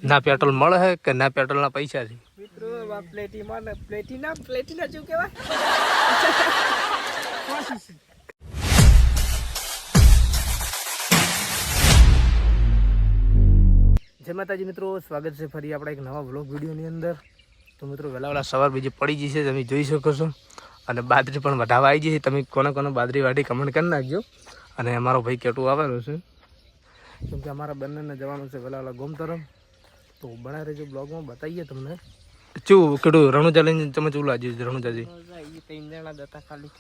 ના પેટ્રોલ મળે છે કે ના પેટ્રોલના પૈસા છે મિત્રો પ્લેટિના શું કહેવાય? જય માતાજી મિત્રો, સ્વાગત છે ફરી આપણા એક નવા વ્લોગ વિડીયોની અંદર. તો મિત્રો વહેલા સવાર બીજી પડી ગઈ છે, તમે જોઈ શકો છો. અને બાજરી પણ વધાવા આવી ગઈ છે. તમે કોને બાજરી વાટી કમેન્ટ કરી નાખજો. અને અમારો ભાઈ કેટું આવેલો છે, કેમ કે અમારા બંનેને જવાનું છે વહેલા ગોમ તરફ. તો બનાવી રહેજો બ્લોગમાં, બતાવીએ તમને શું કેટું રણુજા લઈને તમે શું લાગ્યું રણુજાજી? 3 જણા જતા ખાલી.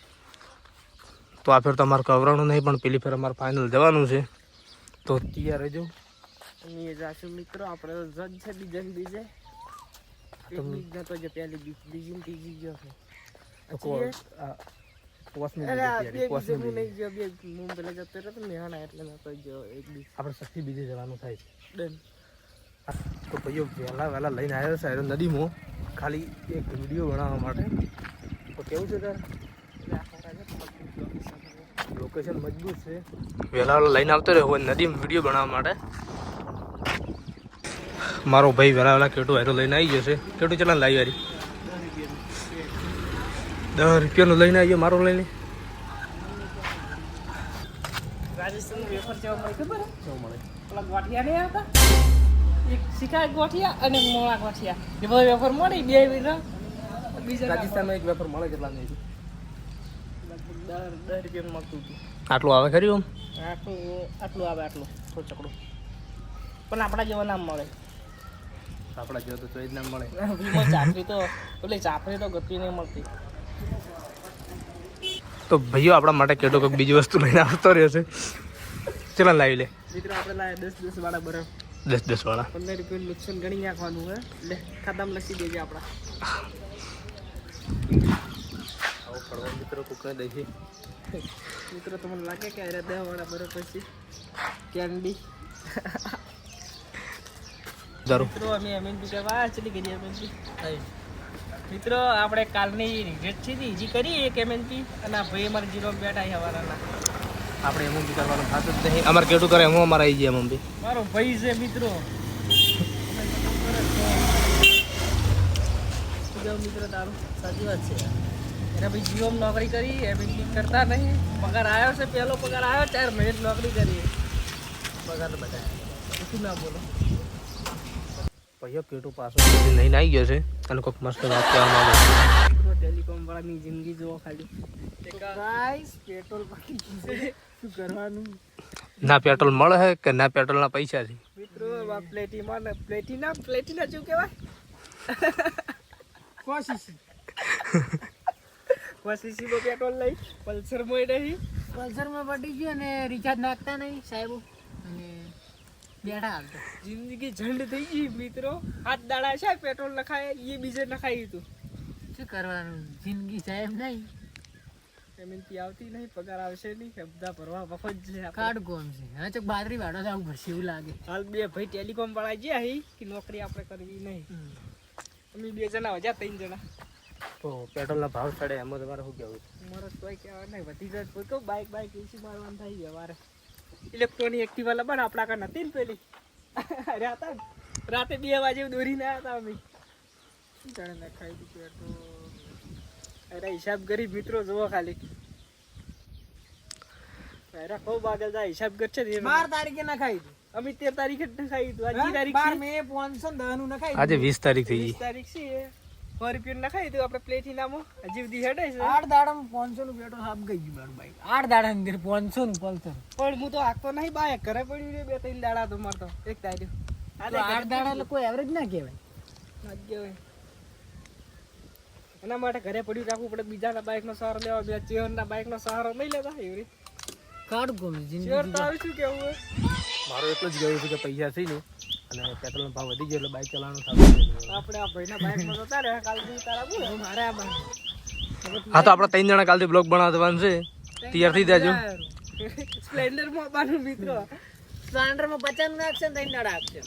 તો આ ફેર તો અમારે કવરાણું નહીં, પણ પેલી ફેર અમારે ફાઇનલ જવાનું છે. તો તૈયાર રહેજો. અમે જાશું મિત્રો, આપણે જજ છે બીજે બીજા તો જે પહેલી બીજી ત્રીજી ગયો છે. આપણે સખી બીજે જવાનું થાય ડન. તો ભાઈઓ વહેલા લઈને આવ્યો છે નદીમાં ખાલી એક વિડીયો બનાવવા માટે. તો કેવું છે તાર લોકેશન મજબૂત છે. વહેલા લઈને આવતો રહ્યો નદીમાં વિડીયો બનાવવા માટે. મારો ભાઈ વહેલા કેટું હેરો લઈને આવી જશે. કેટું ચલાન લાવી વારી 10 રૂપિયાનું લઈને આવી ગયો મારો લઈને. રાજસ્થાન વેફર જેવા મળે ખબર મળે પેલા ગોઠિયા નહીં આવતા, એક શિકાય ગોઠિયા અને મોળા ગોઠિયા એ બધા વેફર મળે. બે બીજા રાજસ્થાનમાં એક વેફર મળે કેટલા નહીં? 10 રૂપિયાનું મળતું હતું. આટલું આવે ખરી આમ? આટલું આવે, આટલું થોડું ચકડું. પણ આપણા જેવા નામ મળે. આપણા જેવો તો ચોઈ જ નામ મળે. ચાપરી તો પેલી ચાપરી તો ગતિ નહીં મળતી. તો ભાઈઓ આપણા માટે કેટો કંઈક બીજી વસ્તુ લઈને આવતો રહ્યો છે. ચલો લાવી લે મિત્રો. આપણે લાવે 10 વાળા બરફ. 10 વાળા 15 રૂપિયાનું નુકસાન ગણી નાખવાનું હે. એટલે ખાતામાં લસી દેજે આપણા. આવો પડવા મિત્રો કુકને દઈ મિત્રો. તમને લાગે કે અરે 10 વાળા બરફ પછી કેન્ડી મિત્રો અમે એમએનપી કરવા ચલી ગઈ. એમએનપી મિત્રો આપણે કાલની રિઝલ્ટ છે ઈજી કરી એક એમએનપી. અને ભાઈ અમારે જીરો બેઠા હવાના. આપણે એમએનપી કરવાનું થતું જ નહીં. અમારે કેટું કરે હું અમારે આવી જાય એમએનપી. મારો ભાઈ છે મિત્રો. મિત્રો તારું સાચી વાત છે. એને ભાઈ જીઓમાં નોકરી કરી, એમએનપી કરતા નહીં. પગાર આવ્યો છે, પહેલો પગાર આવ્યો, 4 મહિને નોકરી કરી. પગાર તો બધા શું ના બોલો. ભાઈઓ કેટું પાછો લઈને આવી ગયો છે અને કોઈક મસ્ત વાત કહેવામાં આવે. ટેલિકોમ વાળાની જિંદગી જોવો ખાલી. ગાઈસ પેટ્રોલ બાકી છે, શું કરવાનું? ના પેટ્રોલ મળે છે કે ના પેટ્રોલના પૈસા છે મિત્રો. પ્લેટિના શું કહેવાય? કોસીસીમાં પેટ્રોલ લઈ પલ્સરમાં નહીં. પલ્સરમાં પડી ગયું અને રિચાર્જ નાખતા નહીં સાહેબ. અને બેઠા આવતો જિંદગી ઝંડ થઈ ગઈ મિત્રો. 7 દાડા છે પેટ્રોલ નખાય એ બીજે નખાયું હતું. શું કરવાનું? જિંદગી સાહેબ નહીં. એમએનપી આવતી નહીં, પગાર આવશે નહીં, બધા ભરવા વખત છે. કાર્ડ કોણ છે? હવે તો બાદરી વાળો જવું પડશે એવું લાગે. હાલ 2 ભાઈ ટેલિકોમ વાળા ગયા હી કે નોકરી આપણે કરવી નહીં. અમે 2 જણા હજા 3 જણા. તો પેટ્રોલના ભાવ ચડે એમાં તમારે શું કહેવું? મારે કોઈ કહેવા નહીં, વધી જાય કોઈ કહું બાઇક એસી મારવાનું થઈ ગયા મારે. ઇલેક્ટ્રોનિક એક્ટિવા લબાણ આપણા કાં નથી ને પેલી હતા ને રાતે 2 વાગે દોરીને આવ્યા હતા અમે. શું જાણે નખાઈ દીધું તો અરે હિસાબ કરી મિત્રો જુઓ ખાલી. અરે ખૂબ આગળ જાય હિસાબ કરશે. 12 તારીખે નખાઈ દીધું અમે. 13 તારીખે નખાઈ દીધું. આજની તારીખ 12 મે 510 નું નખાઈ. આજે 20 તારીખ થઈ ગઈ. 20 તારીખ છે. 100 રૂપિયા નખાઈ દીધું આપણે પ્લેટિનામાં. હજી સુધી હેડે છે. 8 દાડામાં 500 નું પેટ્રોલ સાફ ગઈ ગયું મારું બાઈક. 8 દાડા અંદર 500 નું પલ્સર. પણ હું તો આખતો નહીં બાઈક ઘરે પડ્યું રે 2-3 દાડા તો મારતો એક તારીખ. 8 દાડા એટલે કોઈ એવરેજ ના કહેવાય. ના કહેવાય. એના માટે ઘરે પડ્યું રાખવું પડે. બીજાના બાઈકનો સહારો લેવા, બીજા ચેહરના બાઈકનો સહારો નહીં લેતા. એવરી કાર્ડ કોમ જિંદગી તારું શું કેવું હોય? મારો એટલું જ ગયું છે કે પૈસા થઈ ને અને પેટ્રોલનો ભાવ વધી ગયો એટલે બાઈક ચલાવવાનું થતું. આપણે આ ભાઈના બાઈકમાં જતા રહે કાલથી તારા બોલ મારે આ બાઈક. હા તો આપણે 3 જણા કાલથી બ્લોગ બનાવવાનું છે. તૈયાર થઈ જાજો. સ્પ્લેન્ડરમાં આવવાનું મિત્રો. સ્પ્લેન્ડરમાં 50 નું નાખશે ને 3 દાડા આપશે.